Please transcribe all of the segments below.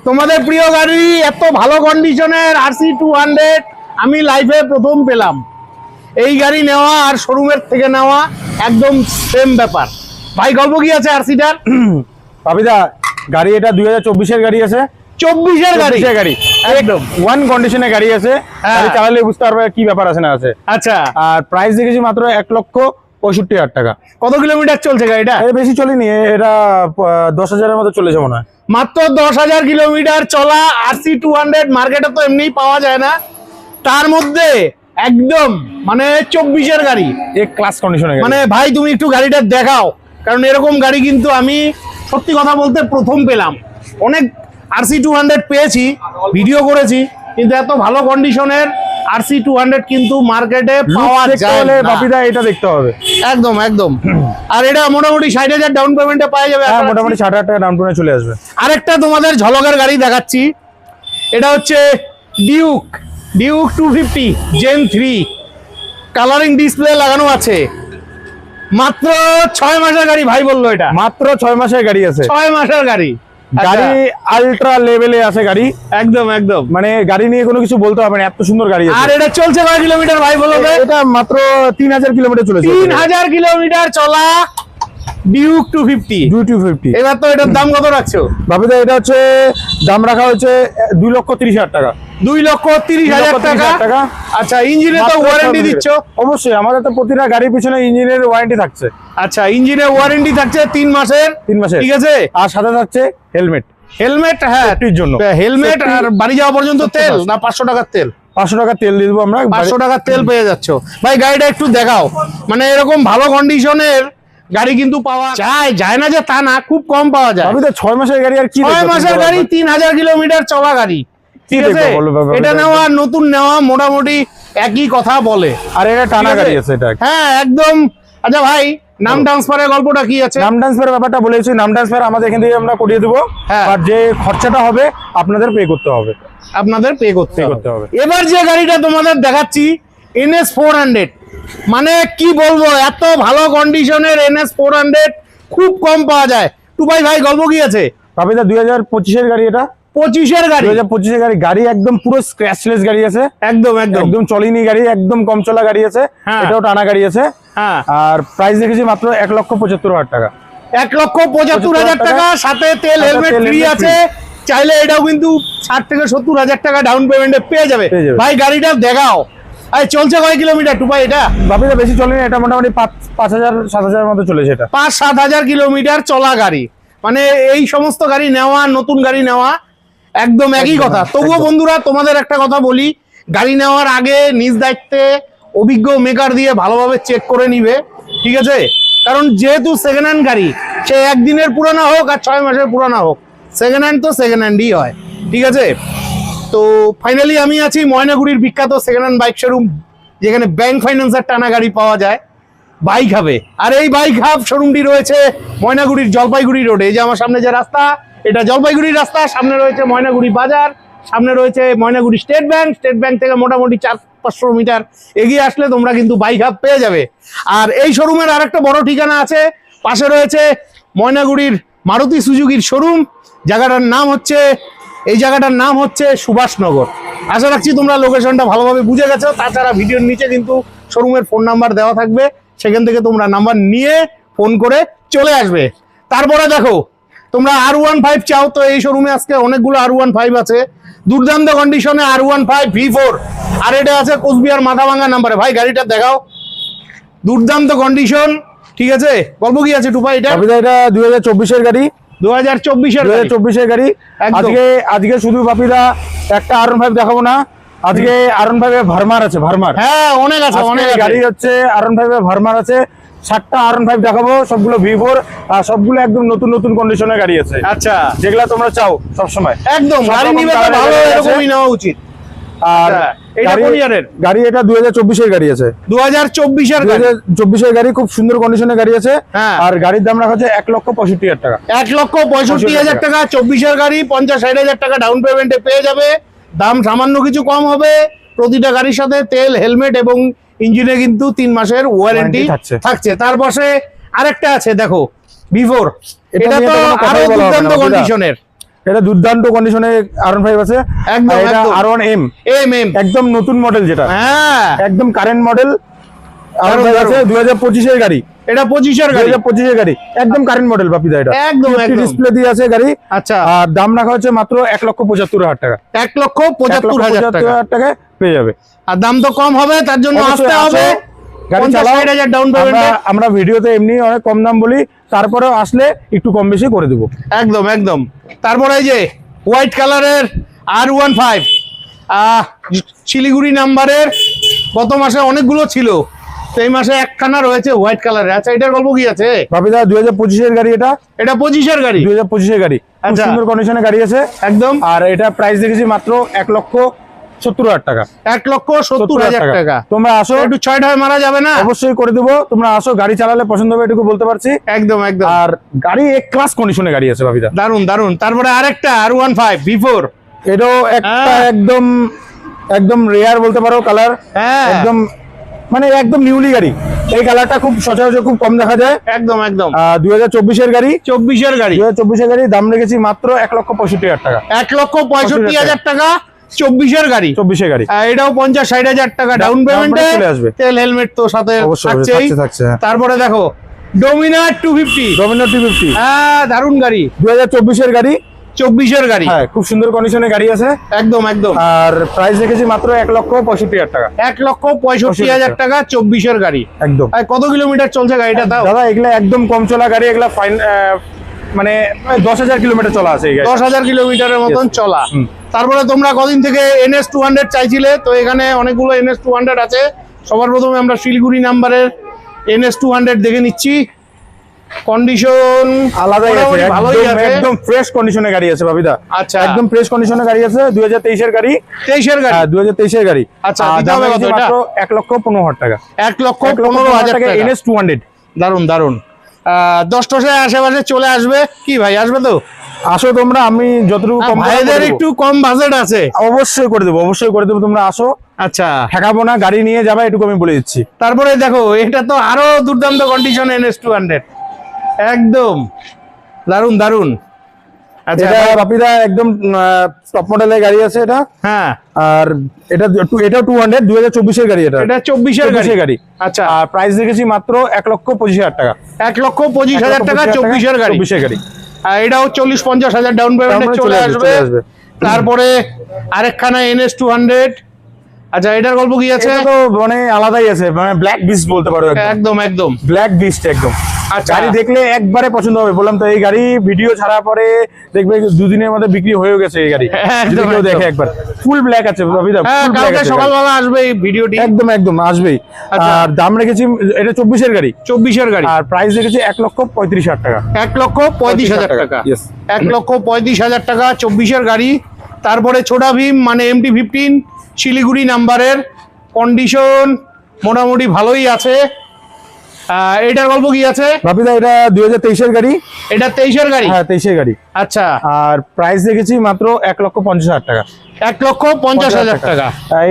তোমাদের প্রিয় গাড়ি এত ভালো কন্ডিশনের RC200 আমি লাইফে প্রথম পেলাম। এই গাড়ি নেওয়া আর শোরুমের থেকে নেওয়া একদম সেম ব্যাপার। ভাই গল্প কি আছে RC-টার? বাপিদা গাড়ি এটা 2024 গাড়ি আছে। 24 গাড়ি একদম ওয়ান কন্ডিশনে গাড়ি আছে। গাড়ি চালালে বুঝতে পারবে কি ব্যাপার আছে না আছে। আচ্ছা, আর প্রাইস দেখেছি মাত্র 1,65,000 টাকা। কত কিলোমিটার চলছে গাড়িটা? বেশি চলেনি, এটা 10,000-এর মতো চলেছে মনে হয়। মাত্র 10,000 কিলোমিটার চলা RC200 মার্কেটে তো এমনি পাওয়া যায় না, তার মধ্যে একদম মানে 24 গাড়ি, এক ক্লাস কন্ডিশনে। মানে ভাই তুমি একটু গাড়িটা দেখাও, কারণ এরকম গাড়ি কিন্তু আমি সত্যি কথা বলতে প্রথম পেলাম। অনেক RC200 পেয়েছি, ভিডিও করেছি, কিন্তু এত ভালো কন্ডিশনের RC200 কিন্তু মার্কেটে পাওয়া যায় না। বাপিদা এটা দেখতে হবে একদম একদম। আর এটা মোটামুটি 60,000 ডাউন পেমেন্টে পাওয়া যাবে। মোটামুটি 60,000 টাকা ডাউন পেমেন্ট চলে আসবে। আরেকটা তোমাদের ঝলকের গাড়ি দেখাচ্ছি, এটা হচ্ছে ডিউক 250 Gen 3, কালারিং ডিসপ্লে লাগানো আছে। মাত্র 6 মাসের গাড়ি ভাই বললো, এটা মাত্র 6 মাসের গাড়ি আছে। 6 মাসের গাড়ি। গাড়ি আলট্রা লেভেলে আছে গাড়ি, একদম একদম, মানে গাড়ি নিয়ে কোনো কিছু বলতে হবে না, এত সুন্দর গাড়ি আছে। আর এটা চলছে কয় কিলোমিটার ভাই বলো? এটা মাত্র 3,000 কিলোমিটার চলেছে। 3,000 কিলোমিটার চলা ডিউক 250। এবার তো এটার দাম কত রাখছো বাপিদা? এটা হচ্ছে দাম রাখা হচ্ছে 2,30,000 টাকা। 2,30,000 টাকা। আচ্ছা, ইঞ্জিনে তো ওয়ারেন্টি দিচ্ছ? অবশ্যই, আমাদের তো প্রতিটা গাড়ির পিছনে ইঞ্জিনের ওয়ারেন্টি থাকছে। আচ্ছা, ইঞ্জিনের ওয়ারেন্টি থাকছে 3 মাসের। ঠিক আছে, আর সাথে থাকছে হেলমেট। হ্যাঁ, সেফটির জন্য হেলমেট। আর বাড়ি যাওয়া পর্যন্ত তেল না 500 টাকার তেল? 500 টাকা তেল দিয়ে দেবো আমরা। 500 টাকার তেল পেয়ে যাচ্ছ। ভাই গাড়িটা একটু দেখাও, মানে এরকম ভালো কন্ডিশনের গাড়ি কিন্তু পাওয়া যায় না যে তা না, খুব কম পাওয়া যায়। আমি তো 6 মাসের গাড়ি, আর কি 6 মাসের গাড়ি 3,000 কিলোমিটার চলা গাড়ি। ঠিক আছে, এটা নেওয়া নতুন নেওয়া মোটামুটি একই কথা বলে। আর এটা টানা গাড়ি আছে এটা। হ্যাঁ একদম। আচ্ছা ভাই, নাম ট্রান্সফারের গল্পটা কি আছে? নাম ট্রান্সফারের ব্যাপারটা বলেছি, নাম ট্রান্সফার আমাদের এখান থেকে আমরা করিয়ে দেবো। আর যে খরচাটা হবে আপনাদের পে করতে হবে। এবার যে গাড়িটা তোমাদের দেখাচ্ছি NS 400, মানে কি বলবো, এত ভালো কন্ডিশনের NS 400 খুব কম পাওয়া যায়। টুপাই ভাই গল্প কি আছে? বাপিদা 2025 গাড়ি, এটা 25 গাড়ি। 2025 গাড়ি। গাড়ি একদম পুরো স্ক্র্যাচলেস গাড়ি আছে। একদম একদম একদম চলেনি গাড়ি, একদম কম চলা গাড়ি আছে। এটাও টানা গাড়ি আছে। আর প্রাইস দেখেছি মাত্র 1,75,000 টাকা। 1,75,000 টাকা, সাথে তেল হেলমেট ফ্রি আছে। চাইলে এটাও কিন্তু 60,000 থেকে 70,000 টাকা ডাউন পেমেন্টে পেয়ে যাবে। ভাই গাড়িটা দেখাও। আরে চলছে কয় কিলোমিটার টুপাই এটা? বাপিদা বেশি চলেনি, এটা মোটামুটি 5,000-7,000 মতো চলেছে। এটা 5-7 হাজার কিলোমিটার চলা গাড়ি। মানে এই সমস্ত গাড়ি নেওয়া, নতুন গাড়ি নেওয়া একদম একই কথা। তবুও বন্ধুরা তোমাদের একটা কথা বলি, গাড়ি নেওয়ার আগে নিজ দায়িত্বে অভিজ্ঞ মেকার দিয়ে ভালোভাবে চেক করে নিবে। ঠিক আছে, কারণ যেহেতু সেকেন্ড হ্যান্ড গাড়ি, সে একদিনের পুরানা হোক আর 6 মাসের পুরানা হোক, সেকেন্ড হ্যান্ড তো সেকেন্ড হ্যান্ডই হয়। ঠিক আছে, তো ফাইনালি আমি আছি ময়নাগুড়ির বিখ্যাত সেকেন্ড হ্যান্ড বাইক শোরুম, যেখানে ব্যাংক ফাইন্যান্সের টানা গাড়ি পাওয়া যায় বাইক হাবে। আর এই বাইক হাব শোরুমটি রয়েছে ময়নাগুড়ির জলপাইগুড়ি রোডে। এই যে আমার সামনে যে রাস্তা, এটা জলপাইগুড়ির রাস্তা। সামনে রয়েছে ময়নাগুড়ি বাজার, সামনে রয়েছে ময়নাগুড়ি স্টেট ব্যাংক থেকে মোটামুটি 400-500 মিটার এগিয়ে আসলে তোমরা কিন্তু বাইক হাব পেয়ে যাবে। আর এই শোরুমের আরেকটা বড় ঠিকানা আছে, পাশে রয়েছে ময়নাগুড়ির মারুতি সুজুকির শোরুম। এই জায়গাটার নাম হচ্ছে সুভাষনগর। আশা রাখছি তোমরা লোকেশনটা ভালোভাবে বুঝে গেছো। তাছাড়া ভিডিওর নিচে কিন্তু শোরুমের ফোন নাম্বার দেওয়া থাকবে, সেখান থেকে তোমরা নাম্বার নিয়ে ফোন করে চলে আসবে। তারপরে দেখো, তোমরা R15 চাও তো এই শোরুমে আজকে অনেকগুলো R15 আছে দুর্দান্ত কন্ডিশনে। R15 V4, আর এটা আছে কোচবিহার মাথাভাঙ্গা নাম্বারে। ভাই গাড়িটা দেখাও, দুর্দান্ত কন্ডিশন। ঠিক আছে, গল্প কি আছে টুপা? এটা 2024 গাড়ি। 2024 গাড়ি। আজকে শুধু বাপিদা একটা R15 দেখাবো না, আজকে R15 এর ভার্মার আছে। হ্যাঁ অনেক আছে, অনেক গাড়ি হচ্ছে R15 এর ভার্মার আছে। 7টা R15 দেখাবো, সবগুলো V4, আর সবগুলো একদম নতুন কন্ডিশনের গাড়ি আছে। আচ্ছা, যেগুলা তোমরা চাও সবসময়। একদম গাড়ি নিবে তো ভালো, এরকমই নেওয়া উচিত। আর এটা কোন ইয়ারের গাড়ি? এটা 2024 গাড়ি আছে। 2024 গাড়ি, খুব সুন্দর কন্ডিশনের গাড়ি আছে। আর গাড়ির দাম রাখা হচ্ছে 1,65,000 টাকা। 1,65,000 টাকা 24 গাড়ি, 50-60 টাকা ডাউন পেমেন্টে পেয়ে যাবে। দাম সামান্য কিছু কম হবে। প্রতিটা গাড়ির সাথে তেল, হেলমেট এবং ইঞ্জিনে কিন্তু 3 মাসের ওয়ারেন্টি থাকছে। তার পাশে আরেকটা আছে দেখো V4, এটা তো আরো দুর্দান্ত কন্ডিশনের। এটা দুর্দান্ত কন্ডিশনে R15 আছে। একদম, আর এটা একদম। R1M একদম নতুন মডেল, যেটা হ্যাঁ একদম কারেন্ট মডেল R15 আছে, 2025 এর গাড়ি। এটা 25-এর গাড়ি, 2025 এর গাড়ি, একদম কারেন্ট মডেল বাপিদা। এটা একদম, একদম। ডিসপ্লে দিয়ে আছে গাড়ি। আচ্ছা, আর দাম রাখা হচ্ছে মাত্র 1,75,000 টাকা। 1,75,000 টাকা। টাকায় পেয়ে যাবে। আর দাম তো কম হবে, তার জন্য অবশ্যই আসতে হবে। আসো, গাড়ি চালাও। 50,000 ডাউন পেমেন্টে। আমরা ভিডিওতে এমনি অনেক কম দাম বলি, তারপরেও আসলে একটু কম বেশি করে দেবো। একদম একদম। তারপরে এই যে হোয়াইট কালারের R15 শিলিগুড়ি নাম্বারের, গত মাসে অনেকগুলো ছিল, তো এই মাসে একখানা রয়েছে হোয়াইট কালারের। আচ্ছা, এটার গল্প কি আছে? বাপিদা 2025 এর গাড়ি। এটা 25-এর গাড়ি, 2025 এর গাড়ি, খুব আচ্ছা। সুন্দর কন্ডিশনে গাড়ি আছে একদম। আর এটা প্রাইস দেখেছি মাত্র 1,70,000 টাকা। 1,70,000 টাকা। তোমরা আসো, একটু ছয় ঢয় মারা যাবে না? অবশ্যই করে দেবো। তোমরা আসো, গাড়ি চালালে পছন্দ হবে এটুকু বলতে পারছি। একদম একদম। আর গাড়ি এক ক্লাস কন্ডিশনে গাড়ি আছে বাপিদা। দারুন দারুন। তারপরে আরেকটা R15 V4, এটাও একটা হ্যাঁ। একদম একদম রেয়ার বলতে পারো কালার। হ্যাঁ একদম মানে একদম নিউলি গাড়ি। এই কালারটা খুব সচরাচর খুব কম দেখা যায়। একদম একদম। 2024 এর গাড়ি। 24-এর গাড়ি, 2024 এর গাড়ি, দাম রেখেছি মাত্র 1,65,000 টাকা। 1,65,000 টাকা। 24-এর গাড়ি, 24 এর গাড়ি। এটাও 50-60,000 টাকা ডাউন পেমেন্টে চলে আসবে। তেল হেলমেট তো সাথে অবশ্যই থাকছেই। থাকছে। তারপরে দেখো ডোমিনার 250, ডমিনার 250, হ্যাঁ দারুন গাড়ি। 2024 এর গাড়ি, 24-এর গাড়ি, হ্যাঁ খুব সুন্দর কন্ডিশনে গাড়ি আছে। একদম একদম। আর প্রাইস রেখেছি মাত্র 1,65,000 টাকা। 1,65,000 টাকা 24-এর গাড়ি। একদম। আর কত কিলোমিটার চলছে গাড়িটা তাও? দাদা এগুলা একদম কম চলা গাড়ি, এগুলা ফাইন মানে 10,000 কিলোমিটার চলা আছে এই গাড়ি। 10,000 কিলোমিটারের মতন চলা। তারপরে তোমরা কদিন থেকে NS 200 চাইছিলে, তো এখানে অনেকগুলো NS 200 আছে। সবার প্রথমে আমরা শিলিগুড়ি নাম্বারের NS 200 দেখে নিচ্ছি। কন্ডিশন আলাদাই আছে, ভালোই আছে, একদম ফ্রেশ কন্ডিশনে গাড়ি আছে বাবিদা। আচ্ছা, একদম ফ্রেশ কন্ডিশনে গাড়ি আছে। 2023 এর গাড়ি, 23-এর গাড়ি, 2023 এর গাড়ি। আচ্ছা, আর দিতে দাম হবে কত রেখেছি এটা? মাত্র 1,15,000 টাকা। 1,15,000 টাকা। NS 200। দারুন দারুন। 10-10 আশেপাশে চলে আসবে কি ভাই? আসবে তো? আসো তোমরা, আমি যতটুকু কম ভাইদের একটু কম বাজেট আছে, অবশ্যই করে দেবো, অবশ্যই করে দেবো। তোমরা আসো, আচ্ছা ঠেকাবো না, গাড়ি নিয়ে যাবে এটুকু আমি বলে দিচ্ছি। তারপরে দেখো এটা তো আরো দুর্দান্ত কন্ডিশন NS 200, একদম দারুন দারুন। আচ্ছা এটা বাপিদা একদম টপ মডেলের গাড়ি আছে এটা। হ্যাঁ, আর এটা 200, 2024 এর গাড়ি। এটা 24-এর গাড়ি। আচ্ছা, আর প্রাইস রেখেছি মাত্র 1,25,000 টাকা। 1,25,000 টাকা 24-এর গাড়ি। 24-এর গাড়ি। আর এটাও 40-50,000 ডাউন পেমেন্টে চলে আসবে। তারপরে আরেকখানা NS 200, আচ্ছা এটার গল্প কি আছে? এটা তো মানে আলাদাই আছে, মানে ব্ল্যাক বিস্ট বলতে পারো। একদম একদম ব্ল্যাক বিস্ট একদম। আচ্ছা, গাড়ি দেখলে একবারে পছন্দ হবে, বললাম তো। এই গাড়ি ভিডিও ছাড়া পরে দেখবে 2 দিনের মধ্যে বিক্রি হয়েও গেছে এই গাড়ি। একদম, যদি কেউ দেখে একবার, ফুল ব্ল্যাক আছে বাবিদা, হ্যাঁ ফুল ব্ল্যাক কালকে আছে। সকালবেলা আসবে এই ভিডিওটি। একদম একদম আসবেই। আচ্ছা। আর দাম রেখেছি, এটা 24-এর গাড়ি। 24-এর গাড়ি, আর প্রাইস রেখেছি 1,35,000 টাকা। 1,35,000 টাকা। Yes. 1,35,000 টাকা 24-এর গাড়ি। তারপরে ছোটা ভীম মানে MT-15 শিলিগুড়ি নাম্বারের, কন্ডিশন মোটামুটি ভালোই আছে। এটার গল্প কি আছে? বাপিদা এটা 2023-এর গাড়ি। এটা 23-এর গাড়ি, হ্যাঁ 23-এর গাড়ি। আচ্ছা। আর প্রাইস রেখেছি মাত্র 1,50,000 টাকা। 1,50,000 টাকা।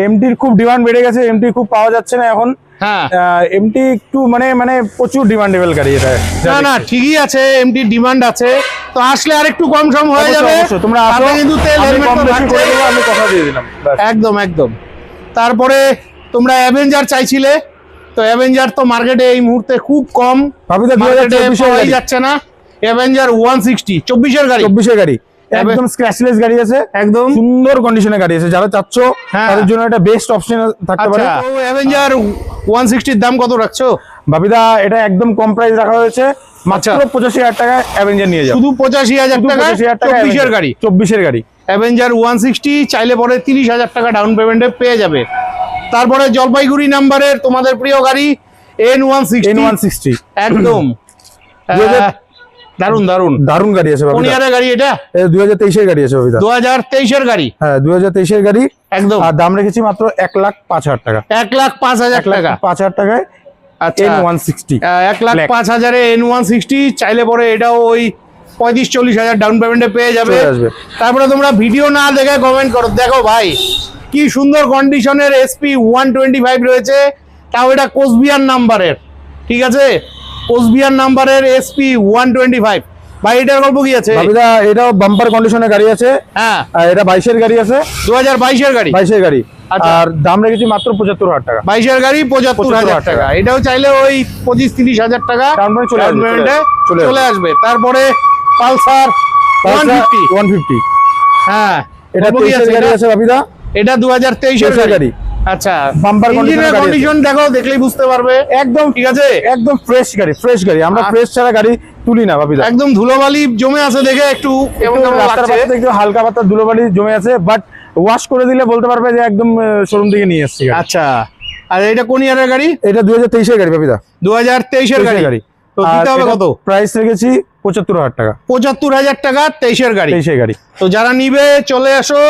এমটির খুব ডিমান্ড বেড়ে গেছে, এমটি খুব পাওয়া যাচ্ছে না এখন। হ্যাঁ, এমটি একটু মানে প্রচুর ডিমান্ডেবল গাড়ি এটা। না না ঠিকই আছে, এমটি ডিমান্ড আছে, তো আসলে আরেকটু কম সম হয়ে যাবে। অবশ্যই, তোমরা আসো, তাতে কিন্তু তেল আমি হেলমেট কম তো বেশি করে থাকছেই। দেবো, আমি কথা দিয়ে দিলাম। ব্যাস। একদম একদম। তারপরে তোমরা অ্যাভেঞ্জার চাইছিলে, তো অ্যাভেঞ্জার তো মার্কেটে এই মুহূর্তে খুব কম, বাপিদা মার্কেটে 2024-এর পাওয়াই গাড়ি। যাচ্ছে না। অ্যাভেঞ্জার 160 24-এর গাড়ি, 24-এর গাড়ি, একদম স্ক্র্যাচলেস গাড়ি আছে, একদম সুন্দর কন্ডিশনে গাড়ি আছে। যারা চাচ্ছ হ্যাঁ। তাদের জন্য এটা বেস্ট অপশন থাকতে পারে। আচ্ছা, তো অ্যাভেঞ্জার 160-র দাম কত রাখছো? বাপিদা এটা একদম কম প্রাইস রাখা হয়েছে, মাত্র আচ্ছা। 85,000 টাকা অ্যাভেঞ্জার নিয়ে যাও। শুধু 85,000 টাকা 85,000 টাকা 24-এর গাড়ি। 24-এর গাড়ি। অ্যাভেঞ্জার 160 চাইলে পরে 30,000 টাকা ডাউন পেমেন্টে পেয়ে যাবে। তারপরে জলপাইগুড়ি নাম্বারের তোমাদের প্রিয় গাড়ি N160, একদম দারুন দারুন দারুন গাড়ি আছে কোন বাপিদা। ইয়ারের গাড়ি এটা? 2023-এর গাড়ি আছে বাপিদা। 2023-এর গাড়ি, হ্যাঁ 2023-এর গাড়ি। একদম। আর দাম রেখেছি মাত্র 1,05,000 টাকা। 1,05,000 টাকা, 1,05,000 টাকায় আচ্ছা। N160 1,05,000-এ N160 চাইলে পরে এটাও ওই 35-40,000 ডাউন পেমেন্টে পেয়ে যাবে। চলে আসবে। তারপরে তোমরা ভিডিও না দেখে কমেন্ট করো, দেখো ভাই কি সুন্দর কন্ডিশনের SP 125 রয়েছে, তাও এটা কোচবিহার নাম্বারের, ঠিক আছে? কোচবিহার নাম্বারের SP 125 ভাই এটার গল্প কি আছে? বাপিদা এটাও বাম্পার কন্ডিশনের গাড়ি আছে। হ্যাঁ, এটা 22 এর গাড়ি আছে, 2022 এর গাড়ি। 22 এর গাড়ি। আচ্ছা। আর দাম রেখেছি মাত্র 75,000 টাকা। 22 এর গাড়ি 75,000 টাকা। এটাও চাইলে ওই 25-30 হাজার টাকা Down payment চলে আসবে, down payment এ চলে চলে আসবে। তারপরে পালসার 150। হ্যাঁ, এটা গল্প কি 23 এর আছে গাড়ি এটা? আছে বাপিদা। এটা 2023 এর 23 এর গাড়ি। গাড়ি। আচ্ছা, বাম্পার ইঞ্জিনের কন্ডিশনের কন্ডিশন দেখো, দেখলেই বুঝতে পারবে। একদম ঠিক আছে, একদম ফ্রেশ গাড়ি, ফ্রেশ গাড়ি। আমরা ফ্রেশ ছাড়া গাড়ি তুলি না বাপিদা। একদম ধুলোবালি জমে আছে দেখে একটু কেমন কেমন রাস্তার লাগছে। পাশে একটু হালকা পাতলা ধুলোবালি জমে আছে, বাট ওয়াশ করে দিলে বলতে পারবে যে একদম শোরুম থেকে নিয়ে এসেছি গাড়ি। আচ্ছা, আর এটা কোন ইয়ারের গাড়ি? এটা 2023 এর গাড়ি বাপিদা। 2023 এর গাড়ি। তো দিতে হবে কত? প্রাইস রেখেছি 75,000 টাকা। 75,000 টাকা 23 এর গাড়ি। 23 এর গাড়ি। তো যারা নিবে চলে আসো।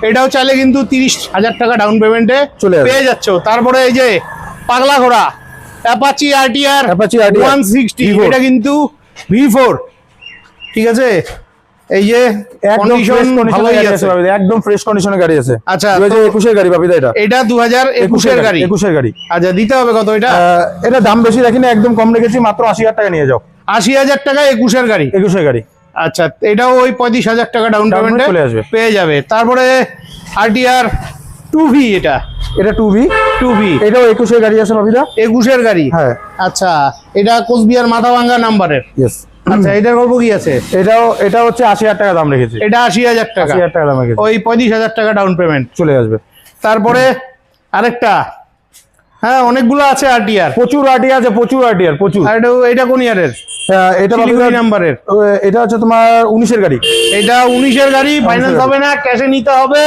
এটাও চাইলে কিন্তু 30,000 টাকা ডাউন পেমেন্টে চলে আসবে। পেয়ে যাচ্ছ। তারপরে এই যে পাগলা ঘোড়া Apache RTR Apache RTR 160, V4 এটা কিন্তু V4। ঠিক আছে, এই যে একদম ফ্রেশ কন্ডিশন কন্ডিশনের ভালোই গাড়ি আছে। আছে বাপিদা, একদম ফ্রেশ কন্ডিশনের গাড়ি আছে। আচ্ছা, 2021 এর গাড়ি বাপিদা এটা। এটা 2021 এর গাড়ি। 21 এর গাড়ি। আচ্ছা, দিতে হবে কত এটা? এটা দাম বেশি রাখিনি, একদম কম রেখেছি, মাত্র 80,000 টাকা নিয়ে যাও। 80,000 টাকা 21 এর গাড়ি। 21 এর গাড়ি। আচ্ছা, এটাও ওই 35,000 টাকা ডাউন পেমেন্টে চলে আসবে, পেয়ে যাবে। তারপরে আরটিআর 2V, এটা 2V। এটাও 21 এর গাড়ি আছে বাপিদা। 21 এর গাড়ি। হ্যাঁ। আচ্ছা, এটা কোচবিহার মাথাভাঙ্গা নাম্বারের। ইয়েস। আচ্ছা, এটার গল্প কি আছে? এটা হচ্ছে 80,000 টাকা দাম রেখেছি। এটা 80,000 টাকা। 80,000 টাকা দাম রেখেছি, ওই 35,000 টাকা ডাউন পেমেন্ট চলে আসবে। তারপরে আরেকটা, হ্যাঁ অনেকগুলো আছে আরটিআর। প্রচুর আরটি আছে, প্রচুর আরটিআর, প্রচুর। আর এটা কোন ইয়ারের? এটা শিলিগুড়ি নাম্বারের। এটা হচ্ছে তোমার 19 এর গাড়ি। এটা 19 এর গাড়ি, ফাইন্যান্স হবে না, ক্যাশে নিতে হবে।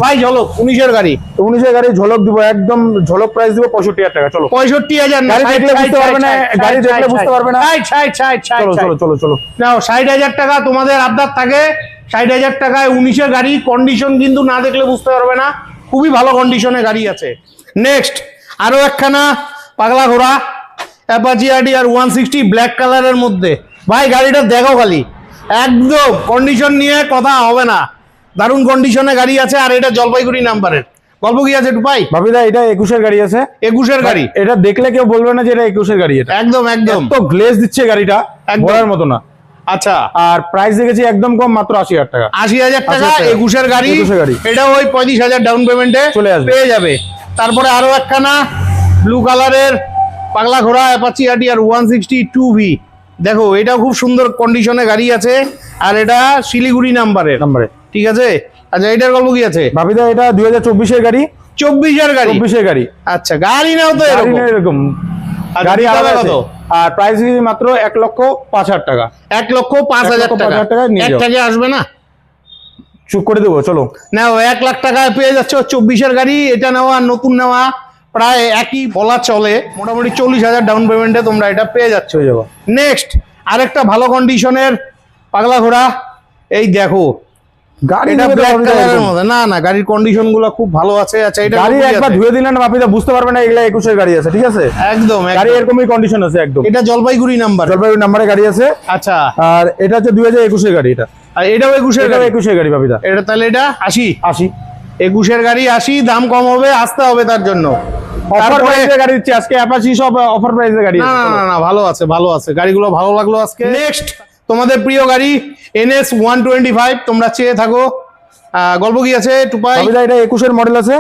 ভাই ঝলক 19 এর গাড়ি। 19 এর গাড়ি ঝলক দিব, একদম ঝলক প্রাইস দিব 65,000 টাকা। চলো 65,000 না, গাড়ি দেখলে বুঝতে পারবে না, গাড়ি দেখলে বুঝতে পারবে না। 60 চলো চলো চলো চলো। নাও 60,000 টাকা তোমাদের আবদার থাকে। 60,000 টাকায় 19 এর গাড়ি। কন্ডিশন কিন্তু না দেখলে বুঝতে পারবে না, খুবই ভালো কন্ডিশনে গাড়ি আছে। নেক্সট আরো একখানা পাগলা ঘোড়া অ্যাপাচি আরটিআর 160 ব্ল্যাক কালারের মধ্যে। ভাই গাড়িটা দেখো খালি, একদম কন্ডিশন নিয়ে কথা হবে না, দারুণ কন্ডিশনে গাড়ি আছে। আর এটা জলপাইগুড়ি নাম্বারের। গল্প কি আছে একটু ভাই? বাপিদা এটা 21 এর গাড়ি আছে। 21 এর গাড়ি। এটা দেখলে কেউ বলবে না যে এটা 21 এর গাড়ি। এটা একদম একদম তো গ্লেজ দিচ্ছে গাড়িটা, একদম। বলার মতো না। আচ্ছা, আর প্রাইস দেখেছি একদম কম, মাত্র 80,000 টাকা। 80,000 টাকা 80,000 21 এর গাড়ি। 21 এর গাড়ি। এটা ওই 35,000 ডাউন পেমেন্টে চলে আসবে, পেয়ে যাবে। তারপরে আরো একখানা ব্লু কালারের পাগলা ঘোড়া অ্যাপাচি আরটিআর 160 2V। দেখো এটাও খুব সুন্দর কন্ডিশনে গাড়ি আছে। আর এটা শিলিগুড়ি নাম্বারের। ঠিক আছে। আচ্ছা, এটার গল্প কি আছে? বাপিদা এটা 2024 এর গাড়ি। 24 এর গাড়ি। 24 এর গাড়ি। আচ্ছা, গাড়ি নাও তো গাড়ি এরকম। না এরকম আচ্ছা, গাড়ি দিতে হবে আলাদা কত? আছে। আর প্রাইস মাত্র 1,05,000 টাকা। 1,05,000 টাকা। 1,05,000 টাকা নিয়ে যাও। একটাকে আসবে না? চুপ করে দেবো, চলো। নাও 1 লাখ টাকায় পেয়ে যাচ্ছ 24 এর গাড়ি। এটা নেওয়া আর নতুন নেওয়া প্রায় একই বলা চলে। মোটামুটি 40,000 ডাউন পেমেন্টে তোমরা এটা পেয়ে যাচ্ছ। হয়ে যাবো। নেক্সট আরেকটা ভালো কন্ডিশনের পাগলা ঘোড়া, এই দেখো গাড়ি এটা দেখে তো ব্ল্যাক বাপিদা কালারের একদম। মধ্যে। না না, গাড়ির কন্ডিশন গুলো খুব ভালো আছে। আচ্ছা, এটা গাড়ি গল্প কি একবার আছে? ধুয়ে দিলেন না বাপিদা বুঝতে পারবে না এগুলা 21 এর গাড়ি আছে। ঠিক আছে, একদম গাড়ি একদম। এরকমই কন্ডিশন আছে একদম। এটা জলপাইগুড়ি নাম্বার। জলপাইগুড়ি নাম্বারে গাড়ি আছে। আচ্ছা, আর এটা হচ্ছে 2021 এর গাড়ি। এটা আর এটাও 21 এর গাড়ি। 21 এর গাড়ি বাপিদা। এটা তাহলে এটা 80। 21 এর গাড়ি 80। দাম কম হবে, আসতে হবে তার জন্য। অফার তারপরে প্রাইসে গাড়ি দিচ্ছে আজকে। অ্যাপাচি সব অফার প্রাইসে গাড়ি না আছে। না না না, ভালো আছে ভালো আছে, গাড়িগুলো ভালো লাগলো আজকে। নেক্সট তোমাদের প্রিয় গাড়ি NS 125 তোমরা চেয়ে থাকো। গল্প কি আছে টুপাই? বাপিদা এটা 21 এর মডেল আছে,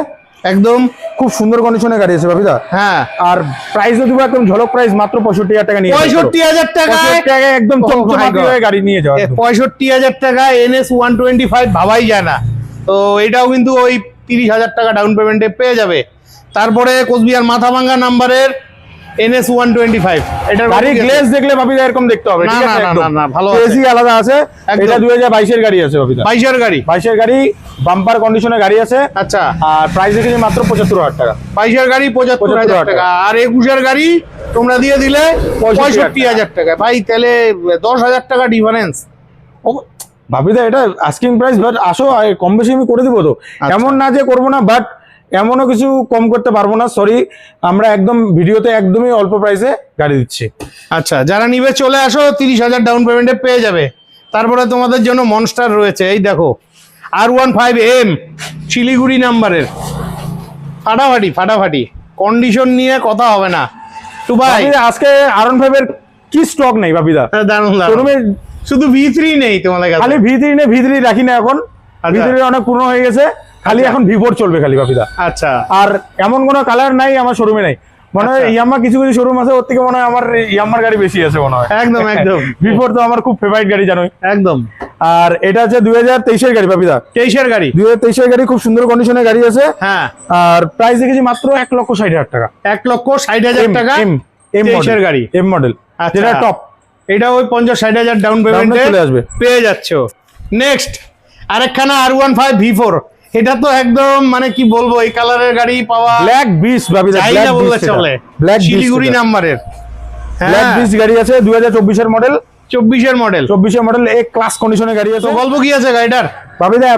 একদম খুব সুন্দর কন্ডিশনের গাড়ি আছে বাপিদা। হ্যাঁ। আর প্রাইস দিব একদম ঝলক প্রাইস, মাত্র 65,000 টাকা নিয়ে 65,000 টাকায় একদম Oh my চমচমাতি God. হয়ে গাড়ি নিয়ে যাও। 65,000 টাকা NS 125 ভাবাই যায় না। তো এটাও কিন্তু ওই 30,000 টাকা ডাউন পেমেন্টে পেয়ে যাবে। তারপরে কোচবিহার মাথাভাঙ্গা নাম্বারের NS 125। এটার গাড়ি গ্লেজ দেখলে বাপিদা এরকম দেখতে হবে। না ঠিক না আছে, না একদম না না, ভালো আছে। এসি আলাদা আছে। একদম। এটা 2022 এর গাড়ি আছে বাপিদা। 22 এর গাড়ি। 22 এর গাড়ি, বাম্পার কন্ডিশনের গাড়ি আছে। আচ্ছা, আর প্রাইস দেখেছি মাত্র 75,000 টাকা। 22 এর গাড়ি 75,000 টাকা। আর 21 এর গাড়ি তোমরা দিয়ে দিলে 65,000 টাকা। ভাই তাহলে 10,000 টাকা ডিফারেন্স। ও বাপিদা এটা আস্কিং প্রাইস, বাট আসো কম বেশি আমি করে দিব তো। আচ্ছা। এমন না যে করবো না, বাট এমনও কিছু কম করতে পারবো না, সরি। আমরা একদম ভিডিওতে একদমই অল্প প্রাইসে গাড়ি দিচ্ছি। আচ্ছা, যারা নিবে চলে আসো, 30,000 ডাউন পেমেন্টে পেয়ে যাবে। তারপরে তোমাদের জন্য মনস্টার রয়েছে, এই দেখো R15M শিলিগুড়ি নাম্বারের। ফাটাফাটি ফাটাফাটি কন্ডিশন নিয়ে কথা হবে না। টু ভাই বাপিদা, আজকে R15 এর কি স্টক নেই বাপিদা। দারুন দারুন। শোরুমে শুধু V3 নেই তোমাদের কাছে? খালি V3 নেই, V3 রাখি না এখন, আচ্ছা। V3 অনেক পুরনো হয়ে গেছে, খালি এখন V4 চলবে খালি বাপিদা। আচ্ছা আর এমন কোনো কালার নাই আমার শোরুমে নাই, মনে হয় আচ্ছা। ইয়াম্মা কিছু কিছু শোরুম আছে ওর থেকে মনে হয় আমার ইয়াম্মার গাড়ি বেশি আছে মনে হয়। একদম একদম V4 তো আমার খুব ফেভারিট গাড়ি জানোই। একদম। আর এটা হচ্ছে 2023 গাড়ি বাপিদা, 23 গাড়ি। 2023 গাড়ি, খুব সুন্দর কন্ডিশনের গাড়ি আছে। হ্যাঁ, আর প্রাইস দেখেছি মাত্র 1,60,000 টাকা। 1,60,000 টাকা এম 23 গাড়ি, এম মডেল, আচ্ছা। যেটা টপ। এটা ওই 50-60,000 ডাউন পেমেন্টে চলে আসবে, পেয়ে যাচ্ছ। নেক্সট আরেকখানা R15 V4, এটা তো একদম মানে কি বলবো, এই কালারের গাড়ি পাওয়া ব্ল্যাক বিস্ট বাপিদা, চাই না বললে চলে। ব্ল্যাক শিলিগুড়ি নাম্বারের, ব্ল্যাক বিস্ট গাড়ি আছে, 2024 এর মডেল, 24 এর মডেল। 24 এর মডেল, এক ক্লাস কন্ডিশনের গাড়ি আছে। তো গল্প কি আছে গাড়িটার? বাপিদা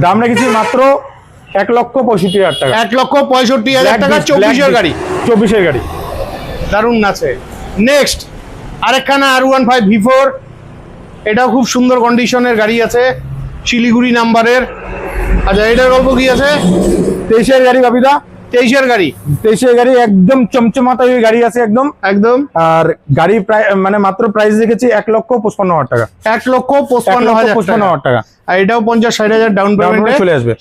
দাম রেখেছি মাত্র 1,65,000 টাকা। 1,65,000 টাকা 24 এর গাড়ি, 24 এর গাড়ি, দারুণ আছে। নেক্সট আরেকখানা R15 V4, এটাও খুব সুন্দর কন্ডিশনের গাড়ি আছে, শিলিগুড়ি নাম্বারের। আচ্ছা, এটার গল্প কি আছে? 23 এর গাড়ি বাপিদা, 23 এর গাড়ি, 23 এর গাড়ি, একদম চমচমাতা ওই গাড়ি আছে একদম একদম। আর গাড়ি প্রায় মানে মাত্র প্রাইস দেখেছি 1,55,000 টাকা। 1,55,000 টাকা। আর এটাও 50-60,000 ডাউন পেমেন্টে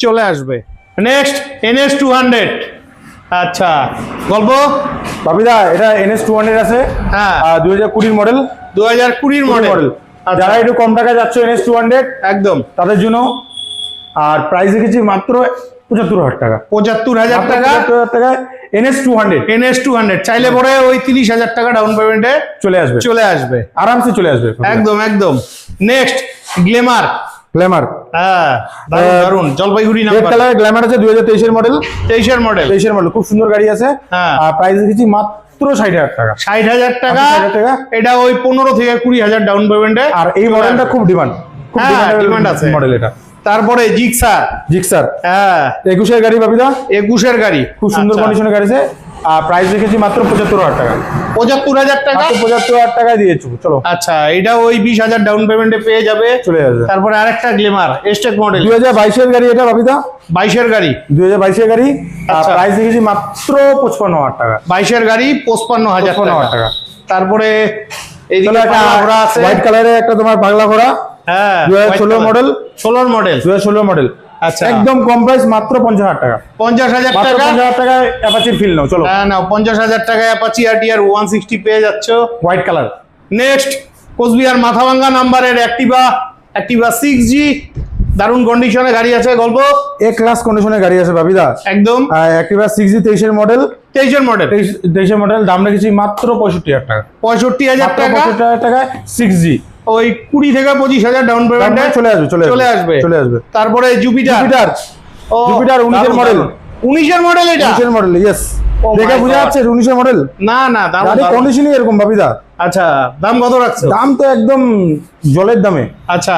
চলে আসবে। নেক্সট NS 200, আচ্ছা গল্প বাপিদা এটা NS 200 আছে, হ্যাঁ 2020 মডেল, 2020 মডেল। যারা একটু কম টাকা যাচ্ছে NS 200 একদম তাদের জন্য। আর প্রাইস দেখেছি মাত্র 75,000 টাকা। 75,000 টাকা 75,000 টাকায় NS 200। NS 200 চাইলে পরে ওই 30,000 টাকা ডাউন পেমেন্টে চলে আসবে, আরামসে চলে আসবে একদম একদম। নেক্সট গ্ল্যামার, হ্যাঁ দারুন, Jalpaiguri red number, colour Glamour আছে, 2023 এর মডেল, 23 এর মডেল, খুব সুন্দর গাড়ি আছে। হ্যাঁ। আর প্রাইস দেখেছি মাত্র 60,000 টাকা। 60,000 টাকা, 60,000 টাকা। এটা ওই 15,000-20,000 ডাউন পেমেন্টে। আর এই মডেলটা খুব ডিমান্ড, ডিমান্ড আছে মডেল এটা। তারপরে জিক্সার, হ্যাঁ 21 এর গাড়ি বাপিদা, 21 এর গাড়ি, খুব সুন্দর কন্ডিশনের গাড়ি আছে। আর প্রাইস দেখেছি মাত্র 75,000 টাকা। 75,000 টাকা, 75,000 টাকা দিয়েছো, চলো। আচ্ছা, এটা ওই 20,000 ডাউন পেমেন্টে পেয়ে যাবে, চলে আসবে। তারপরে আরেকটা গ্ল্যামার স্টেক মডেল, 2022 এর গাড়ি এটা বাপিদা, 22 এর গাড়ি, 2022 এর গাড়ি। আর আচ্ছা। প্রাইস দেখেছি মাত্র 55,000 টাকা। 22 এর গাড়ি 55,000 টাকা। তারপরে চলো, এইদিকে একটা পাগলা ঘোড়া আছে, হোয়াইট কালারের একটা তোমার পাগলা ঘোড়া, হ্যাঁ 2016 মডেল, 16 মডেল, আচ্ছা একদম কম প্রাইস, মাত্র 50,000 টাকা। 50,000 মাত্র টাকা, 50,000 টাকায় অ্যাপাচির ফিল নাও, চলো। হ্যাঁ নাও, 50,000 টাকায় অ্যাপাচি RTR 160 পেয়ে যাচ্ছ, white colour. Next Cooch Behar Mathabhanga নাম্বারের অ্যাক্টিভা 6G, দারুণ কন্ডিশনে গাড়ি আছে, গল্প এ ক্লাস কন্ডিশনের গাড়ি আছে বাপিদা, একদম। অ্যাক্টিভা 6G 23 এর মডেল, 23 এর মডেল, 23 এর মডেল, দাম রেখেছি মাত্র 65,000 টাকা। 65,000 টাকা, 65,000 টাকায় 6G, ওই 20,000-25,000 ডাউন পেমেন্টে চলে আসবে। তারপরে জুপিটার, জুপিটার 19 এর মডেল, 19 এর মডেল, এটা 19 এর মডেল, ইয়েস। Oh দেখে my বোঝা God. যাচ্ছে 19 এর মডেল। না দাম, গাড়ি কন্ডিশনই এরকম বাপিদা। আচ্ছা, দাম কত রাখছো? দাম তো একদম জলের দামে, আচ্ছা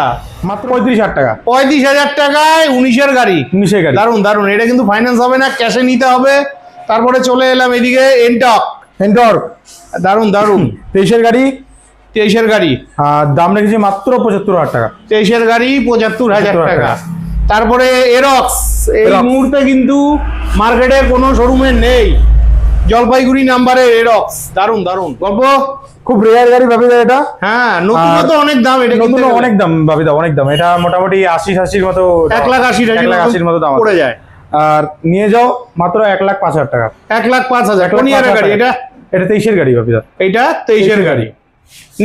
মাত্র 35,000 টাকা। 35,000 টাকায় 19 এর গাড়ি, 19 এর গাড়ি, দারুন। এটা কিন্তু ফাইন্যান্স হবে না, ক্যাশে নিতে হবে। তারপরে চলে এলাম এদিকে এন্টর, দারুন 23 এর গাড়ি, 23 এর গাড়ি, আর দাম রেখেছি মাত্র 75,000 টাকা। 23 এর গাড়ি 75,000 টাকা। টাকা। তারপরে এরক্স, এই এরক্স। মুহূর্তে কিন্তু মার্কেটে কোনো শোরুমে নেই, জলপাইগুড়ি নাম্বারের এরক্স, দারুন গল্প। খুব রেয়ার গাড়ি বাপিদা এটা। হ্যাঁ, নতুন তো অনেক দাম, এটা নতুন কিন্তু অনেক দাম বাপিদা, অনেক দাম। এটা মোটামুটি 80-80 মতো, 1,80,000 মতো দাম পড়ে যায়। আর নিয়ে যাও মাত্র 1,05,000 টাকা। 1,05,000 কোন ইয়ারের গাড়ি এটা? এটা 23 এর গাড়ি বাপিদা, এটা 23 এর গাড়ি।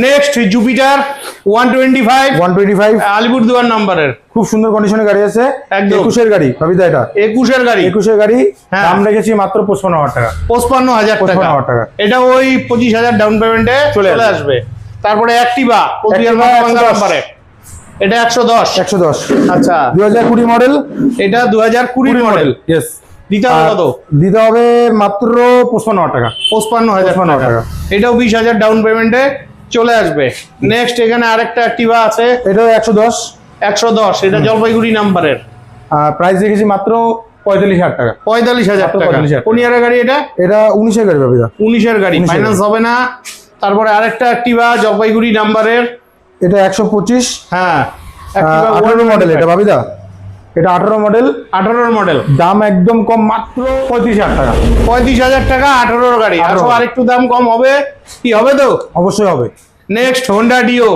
নেক্সট জুপিটার 125 আলিপুরদুয়ার নাম্বারের, খুব সুন্দর কন্ডিশনের গাড়ি আছে, একদম। 21 এর গাড়ি বাপিদা, এটা 21 এর গাড়ি, 21 এর গাড়ি, হ্যাঁ। দাম রেখেছি মাত্র 55,000 টাকা। 55,000 টাকা। এটা ওই 25,000 ডাউন পেমেন্টে চলে আসবে। তারপরে অ্যাক্টিভা কোচবিহার মাথাভাঙ্গা নাম্বারে, এটা 110। আচ্ছা, 2020 মডেল, এটা 2020 মডেল, ইয়েস। দিতে হবে কত? দিতে হবে মাত্র 55,000 টাকা। 55,000 টাকা। এটাও 20,000 ডাউন পেমেন্টে চলে আসবে। নেক্সট এখানে আরেকটা অ্যাক্টিভা আছে, এটা 110, এটা জলপাইগুড়ি নাম্বারের, প্রাইস রেখেছি মাত্র 45,000 টাকা। 45,000 টাকা। 45,000 কোন ইয়ারের গাড়ি এটা? এটা 19 এর গাড়ি বাপিদা, 19 এর গাড়ি, 19 এর ফাইন্যান্স হবে না। তারপরে আরেকটা অ্যাক্টিভা জলপাইগুড়ি নাম্বারের, এটা 125, হ্যাঁ 18 মডেল এটা বাপিদা, এটা 18 মডেল, 18 মডেল, দাম একদম কম, মাত্র 35,000 টাকা। 35,000 টাকা, 18 গাড়ি। আর একটু দাম কম হবে, কি হবে তো? অবশ্যই হবে। নেক্সট হোন্ডা ডিও,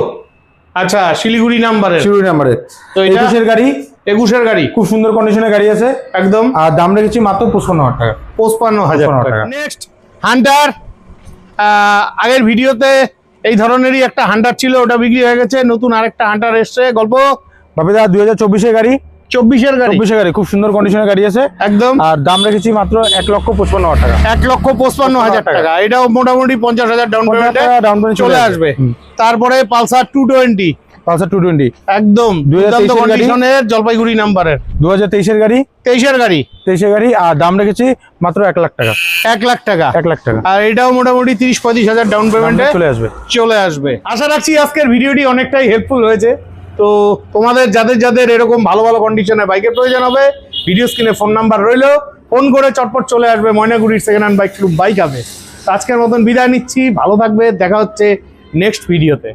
আচ্ছা, শিলিগুড়ি নাম্বারের। শিলিগুড়ি নাম্বারের তো এটা 21 এর গাড়ি, 21 গাড়ি, খুব সুন্দর কন্ডিশনের গাড়ি আছে একদম। আর দাম রেখেছি মাত্র 55,000 টাকা। 55,000 টাকা। নেক্সট হান্টার, আগের ভিডিওতে এই ধরনেরই একটা হান্টার ছিল, ওটা বিক্রি হয়ে গেছে, নতুন আরেকটা হান্টার এসছে। গল্প বাপিদা 2024 এর গাড়ি, 24 গাড়ি, 24 গাড়ি, খুব সুন্দর কন্ডিশনের গাড়ি আছে একদম। আর দাম রেখেছি মাত্র 1,55,000 টাকা। 1,55,000 টাকা। এটাও মোটামুটি 50,000 ডাউন পেমেন্টে ডাউন পেমেন্ট চলে আসবে। তারপরে পালসার 220, পালসার 220 একদম 2023 দুর্দান্ত এর গাড়ি। কন্ডিশনের, জলপাইগুড়ি নাম্বারের, 2023 এর গাড়ি, 23 গাড়ি, 23 গাড়ি আর দাম রেখেছি মাত্র 1 লাখ টাকা। 1 লাখ টাকা, 1 লাখ টাকা আর এটাও মোটামুটি 30-35,000 ডাউন পেমেন্টে চলে আসবে। আশা রাখছি আজকের ভিডিওটি অনেকটাই হেল্পফুল হয়েছে। তো তোমাদের যাদের এরকম ভালো ভালো কন্ডিশনে বাইকের প্রয়োজন হবে, ভিডিও স্ক্রিনে ফোন নাম্বার রইলো, ফোন করে চটপট চলে আসবে ময়নাগুড়ির second hand bike group bike হবে। আজকের মতন বিদায় নিচ্ছি, ভালো থাকবে, দেখা হচ্ছে নেক্সট ভিডিওতে।